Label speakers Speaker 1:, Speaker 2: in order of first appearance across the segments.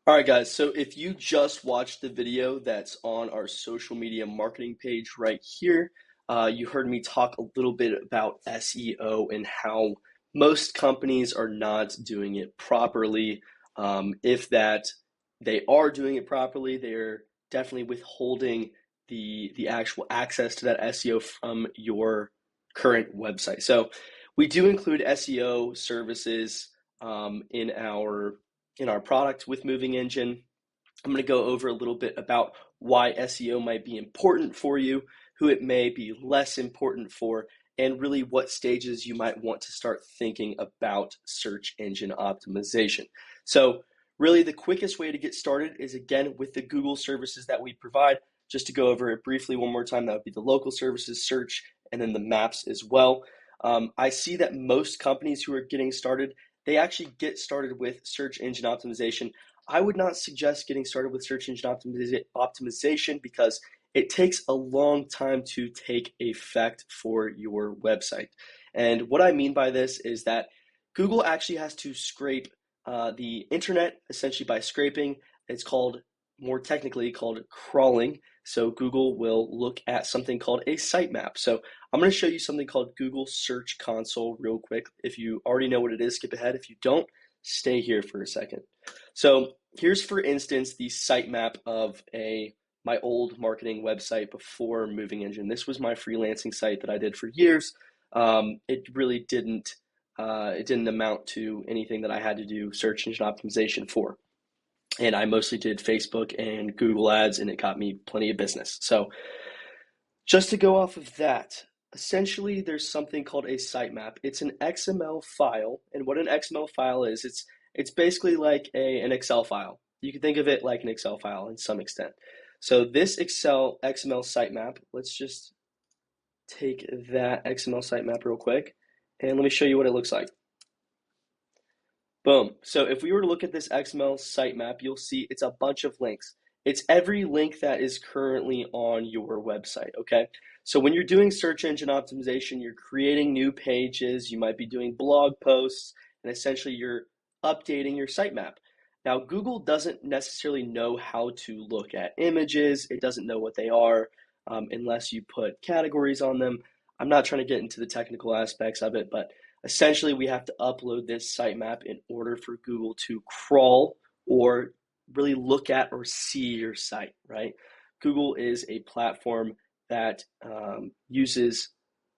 Speaker 1: All right, guys, so if you just watched the video that's on our social media marketing page right here, you heard me talk a little bit about SEO and how most companies are not doing it properly. If that they are doing it properly, they're definitely withholding the actual access to that SEO from your current website. So we do include SEO services in our product with Moving Engine. I'm going to go over a little bit about why SEO might be important for you, who it may be less important for, and really what stages you might want to start thinking about search engine optimization. So really the quickest way to get started is, again, with the Google services that we provide. Just to go over it briefly one more time, that would be the local services, search, and then the maps as well. I see that most companies who are getting started, they actually get started with search engine optimization. I would not suggest getting started with search engine optimization because it takes a long time to take effect for your website. And what I mean by this is that Google actually has to scrape the internet essentially by scraping. It's called, more technically called, crawling. So Google will look at something called a sitemap. So I'm going to show you something called Google Search Console real quick. If you already know what it is, skip ahead. If you don't, stay here for a second. So here's, for instance, the sitemap of my old marketing website before Moving Engine. This was my freelancing site that I did for years. It really didn't amount to anything that I had to do search engine optimization for. And I mostly did Facebook and Google ads, and it got me plenty of business. So just to go off of that, essentially there's something called a sitemap. It's an XML file, and what an XML file is, it's basically like an Excel file. You can think of it like an Excel file in some extent. So this XML sitemap, let's just take that XML sitemap real quick, and let me show you what it looks like. Boom. So if we were to look at this XML sitemap, you'll see it's a bunch of links. It's every link that is currently on your website, okay? So when you're doing search engine optimization, you're creating new pages, you might be doing blog posts, and essentially you're updating your sitemap. Now, Google doesn't necessarily know how to look at images. It doesn't know what they are unless you put categories on them. I'm not trying to get into the technical aspects of it, but essentially we have to upload this sitemap in order for Google to crawl or really look at or see your site, right? Google is a platform that uses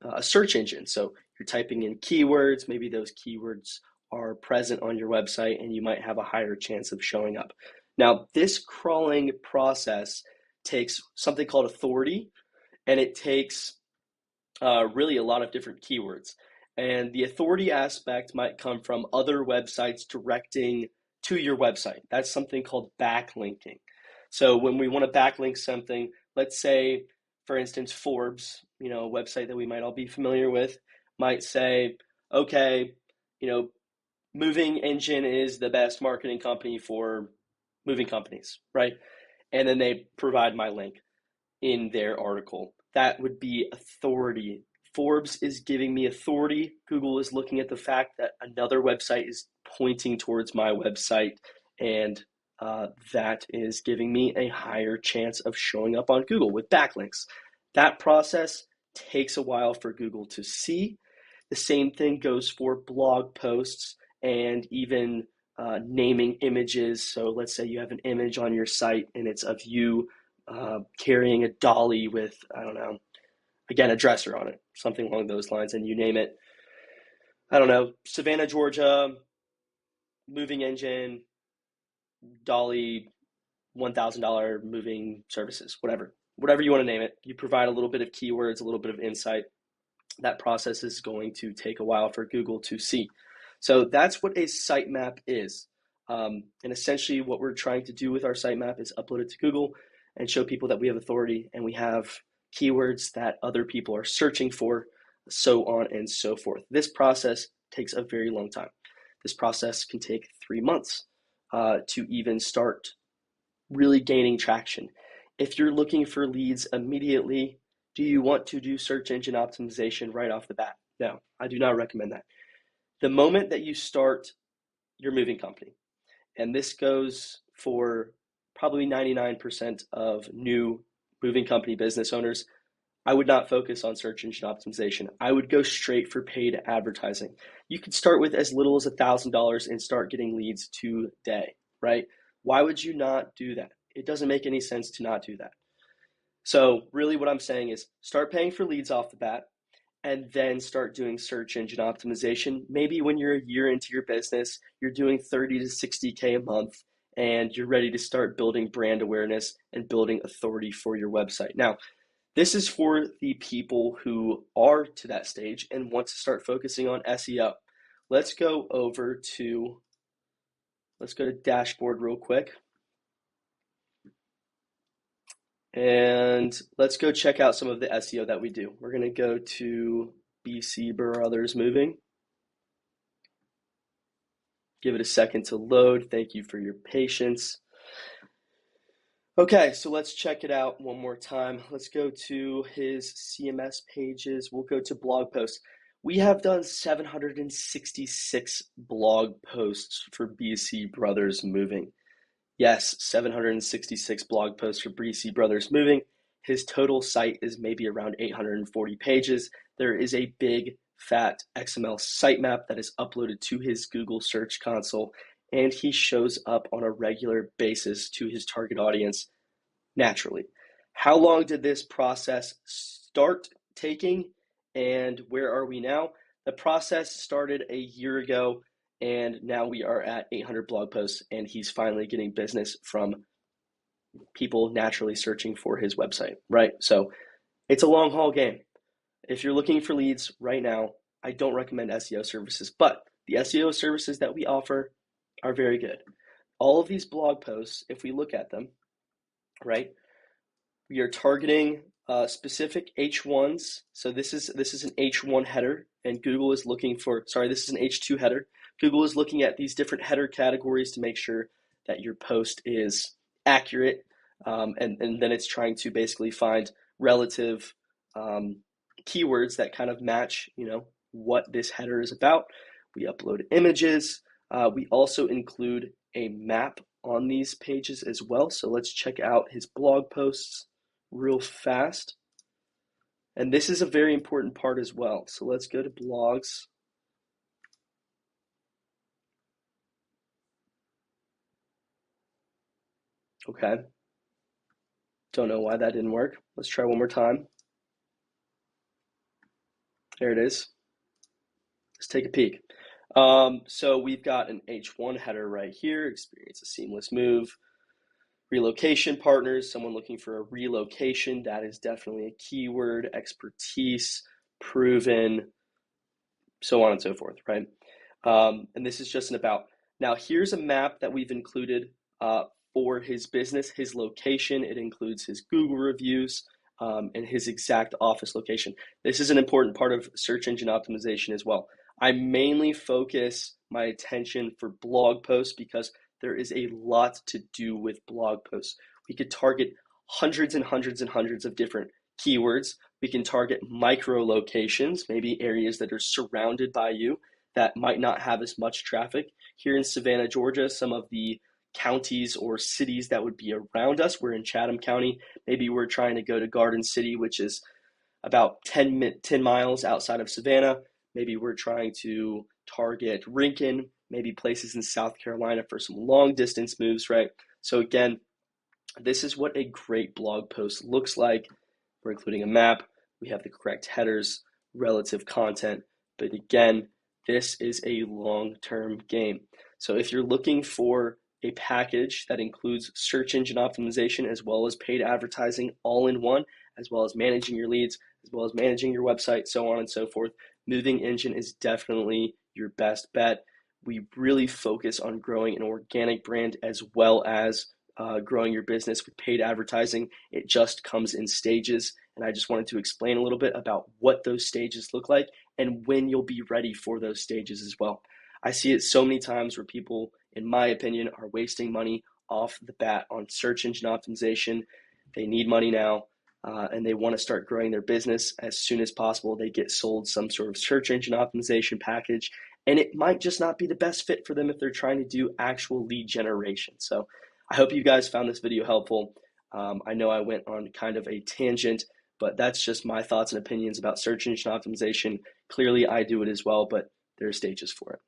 Speaker 1: a search engine. So you're typing in keywords, maybe those keywords are present on your website and you might have a higher chance of showing up. Now, this crawling process takes something called authority, and it takes really a lot of different keywords. And the authority aspect might come from other websites directing to your website. That's something called backlinking. So when we want to backlink something, let's say, for instance, Forbes, a website that we might all be familiar with, might say, okay, Moving Engine is the best marketing company for moving companies, right? And then they provide my link in their article. That would be authority. Forbes is giving me authority. Google is looking at the fact that another website is pointing towards my website, and that is giving me a higher chance of showing up on Google with backlinks. That process takes a while for Google to see. The same thing goes for blog posts and even naming images. So let's say you have an image on your site and it's of you carrying a dolly with, I don't know, again, a dresser on it, something along those lines, and you name it, I don't know, Savannah, Georgia, Moving Engine, dolly, $1,000 moving services, whatever you want to name it. You provide a little bit of keywords, a little bit of insight. That process is going to take a while for Google to see. So that's what a sitemap is. And essentially what we're trying to do with our sitemap is upload it to Google and show people that we have authority and we have keywords that other people are searching for, so on and so forth. This process takes a very long time. This process can take 3 months to even start really gaining traction. If you're looking for leads immediately, do you want to do search engine optimization right off the bat? No, I do not recommend that. The moment that you start your moving company, and this goes for probably 99% of new moving company business owners, I would not focus on search engine optimization. I would go straight for paid advertising. You could start with as little as $1,000 and start getting leads today, right? Why would you not do that? It doesn't make any sense to not do that. So really what I'm saying is start paying for leads off the bat and then start doing search engine optimization. Maybe when you're a year into your business, you're doing 30 to 60K a month and you're ready to start building brand awareness and building authority for your website. Now, this is for the people who are to that stage and want to start focusing on SEO. Let's go to dashboard real quick. And let's go check out some of the SEO that we do. We're going to go to BC Brothers Moving. Give it a second to load. Thank you for your patience. Okay, so let's check it out one more time. Let's go to his CMS pages. We'll go to blog posts. We have done 766 blog posts for BC Brothers Moving. Yes, 766 blog posts for BC Brothers Moving. His total site is maybe around 840 pages. There is a big, fat XML sitemap that is uploaded to his Google Search Console, and he shows up on a regular basis to his target audience naturally. How long did this process start taking, and where are we now? The process started a year ago, and now we are at 800 blog posts, and he's finally getting business from people naturally searching for his website, right? So it's a long haul game. If you're looking for leads right now, I don't recommend SEO services, but the SEO services that we offer are very good. All of these blog posts, if we look at them, right, we are targeting specific H1s. So this is an H1 header, and Google is looking for, this is an H2 header. Google is looking at these different header categories to make sure that your post is accurate, and then it's trying to basically find relative keywords that kind of match, what this header is about. We upload images. We also include a map on these pages as well. So let's check out his blog posts real fast. And this is a very important part as well. So let's go to blogs. Okay. Don't know why that didn't work. Let's try one more time. There it is. Let's take a peek. So we've got an H1 header right here, experience a seamless move. Relocation partners, someone looking for a relocation, that is definitely a keyword. Expertise, proven, so on and so forth, right? And this is just an about. Now here's a map that we've included for his business, his location. It includes his Google reviews and his exact office location. This is an important part of search engine optimization as well. I mainly focus my attention for blog posts because there is a lot to do with blog posts. We could target hundreds and hundreds and hundreds of different keywords. We can target micro locations, maybe areas that are surrounded by you that might not have as much traffic. Here in Savannah, Georgia, some of the counties or cities that would be around us, we're in Chatham County. Maybe we're trying to go to Garden City, which is about 10 miles outside of Savannah. Maybe we're trying to target Rincon, maybe places in South Carolina for some long distance moves, right? So again, this is what a great blog post looks like. We're including a map. We have the correct headers, relative content. But again, this is a long-term game. So if you're looking for a package that includes search engine optimization as well as paid advertising all in one, as well as managing your leads, as well as managing your website, so on and so forth, Moving Engine is definitely your best bet. We really focus on growing an organic brand as well as growing your business with paid advertising. It just comes in stages, and I just wanted to explain a little bit about what those stages look like and when you'll be ready for those stages as well. I see it so many times where people, in my opinion, are wasting money off the bat on search engine optimization. They need money now, and they want to start growing their business as soon as possible. They get sold some sort of search engine optimization package, and it might just not be the best fit for them if they're trying to do actual lead generation. So I hope you guys found this video helpful. I know I went on kind of a tangent, but that's just my thoughts and opinions about search engine optimization. Clearly, I do it as well, but there are stages for it.